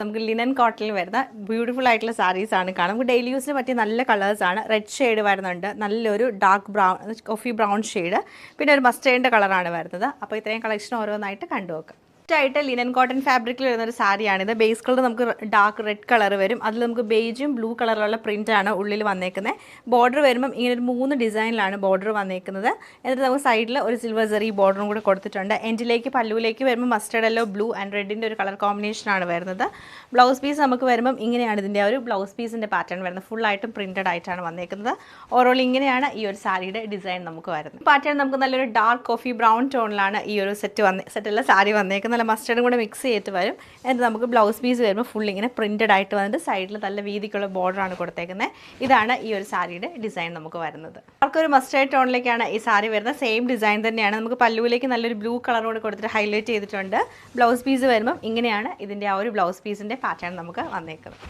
നമുക്ക് ലിനൻ കോട്ടണിൽ വരുന്ന ബ്യൂട്ടിഫുൾ ആയിട്ടുള്ള സാരീസ് ആണ് കാണാം. നമുക്ക് ഡെയിലി യൂസിന് പറ്റിയ നല്ല കളേഴ്സ് ആണ്. റെഡ് ഷെയ്ഡ് വരുന്നുണ്ട്, നല്ലൊരു dark brown coffee brown shade, പിന്നെ ഒരു മസ്റ്റേർഡിൻ്റെ കളറാണ് വരുന്നത്. അപ്പോൾ ഇത്രയും കളക്ഷൻ ഓരോന്നായിട്ട് കണ്ടുനോക്കാം. ആയിട്ട് ലിനൻ കോട്ടൺ ഫാബ്രിക്കിൽ വരുന്ന ഒരു സാരിയാണിത്. ബേസ് കളർ നമുക്ക് ഡാർക്ക് റെഡ് കളർ വരും. അതിൽ നമുക്ക് ബേജും ബ്ലൂ കളറിലുള്ള പ്രിൻ്റാണ് ഉള്ളിൽ വന്നേക്കുന്നത്. ബോർഡർ വരുമ്പം ഇങ്ങനെ ഒരു 3 ഡിസൈനിലാണ് ബോർഡർ വന്നേക്കുന്നത്. എന്നിട്ട് നമുക്ക് സൈഡിൽ ഒരു സിൽവർ സെറി ബോർഡറും കൂടെ കൊടുത്തിട്ടുണ്ട്. എൻഡിലേക്ക് പല്ലുവിലേക്ക് വരുമ്പോൾ മസ്റ്റേർഡ് യെല്ലോ ബ്ലൂ ആൻഡ് റെഡിൻ്റെ ഒരു കളർ കോമ്പിനേഷനാണ് വരുന്നത്. ബ്ലൗസ് പീസ് നമുക്ക് വരുമ്പം ഇങ്ങനെയാണ് ഇതിൻ്റെ ഒരു ബ്ലൗസ് പീസിൻ്റെ പാറ്റേൺ വരുന്നത്. ഫുള്ളായിട്ടും പ്രിൻറ്റഡ് ആയിട്ടാണ് വന്നേക്കുന്നത്. ഓവറോൾ ഇങ്ങനെയാണ് ഈ ഒരു സാരിയുടെ ഡിസൈൻ നമുക്ക് വരുന്നത്. പാറ്റേൺ നമുക്ക് നല്ലൊരു ഡാർക്ക് കോഫി ബ്രൗൺ ടോണിലാണ് ഈ ഒരു സെറ്റുള്ള സാരി വന്നേക്കുന്നത്. നല്ല മസ്റ്റേർഡും കൂടെ മിക്സ് ചെയ്തിട്ട് വരും. എന്നിട്ട് നമുക്ക് ബ്ലൗസ് പീസ് വരുമ്പോൾ ഫുൾ ഇങ്ങനെ പ്രിൻറ്റഡ് ആയിട്ട് വന്നിട്ട് സൈഡിൽ നല്ല വീതിക്കുള്ള ബോർഡറാണ് കൊടുത്തേക്കുന്നത്. ഇതാണ് ഈ ഒരു സാരിയുടെ ഡിസൈൻ നമുക്ക് വരുന്നത്. അവർക്കൊരു മസ്റ്റേർഡ് ടോണിലേക്കാണ് ഈ സാരി വരുന്നത്. സെയിം ഡിസൈൻ തന്നെയാണ്. നമുക്ക് പല്ലുവിലേക്ക് നല്ലൊരു ബ്ലൂ കളറോട് കൊടുത്തിട്ട് ഹൈലൈറ്റ് ചെയ്തിട്ടുണ്ട്. ബ്ലൗസ് പീസ് വരുമ്പം ഇങ്ങനെയാണ് ഇതിൻ്റെ ആ ഒരു ബ്ലൗസ് പീസിൻ്റെ പാറ്റേൺ നമുക്ക് വന്നേക്കുന്നത്.